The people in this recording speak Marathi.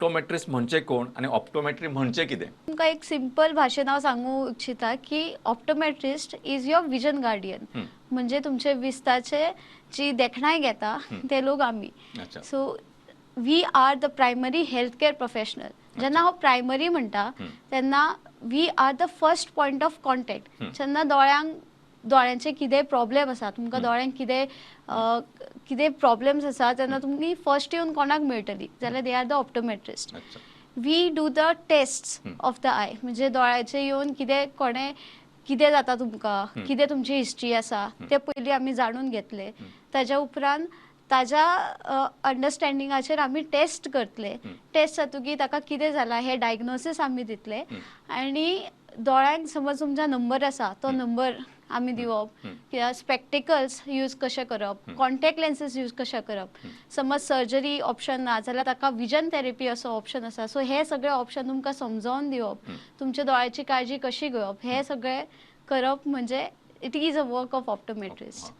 ऑप्टोमेट्रिस्ट म्हणजे कोण आणि ऑप्टोमेट्री म्हणजे कितें? तुमकां एक सिंपल भाशेन हांव सांगू इच्छिता की optometrist is your vision guardian. म्हणजे तुमचे विस्ताचे जी देखणाय घेता ते लोक आमी. अच्छा. So we are the primary health care professional. जेन्ना हांव प्रायमरी म्हणटा तेन्ना we are the first point of contact. जेन्ना दोळ्यांचे कितें प्रॉब्लेम आसा, तुमकां दोळ्यांक कितें प्रॉब्लेम्स आसा तेन्ना तुमी फर्स्ट येवन कोणाक मेळटली जाल्यार दे आर द ऑप्टोमेट्रिस्ट. अच्छा. We do the test of the eye. म्हणजे दोळ्याचे येवन कितें जाता तुमकां, कितें तुमची हिस्ट्री आसा ते पयलीं आमी जाणून घेतले. ताज्या उपरांत ताज्या अंडरस्टँडिंगाचेर आमी टेस्ट करतले. टेस्ट जातकीर ताका कितें जालां हें डायग्नोसीस आमी दितले. आनी दोळ्यांक समज तुमचा नंबर आसा तो नंबर आमी दिवप, किंवा स्पेक्टिकल्स यूज कशे करप, कॉन्टॅक्ट लेन्सीस यूज कशे करप. समज सर्जरी ऑप्शन ना जाल्यार ताका विजन थेरपी असो ऑप्शन आसा. सो हे सगळे ऑप्शन तुमकां समजावन दिवप, तुमच्या दोळ्याची काळजी कशी घेवप, हे सगळे करप म्हणजे it is a work of optometrist.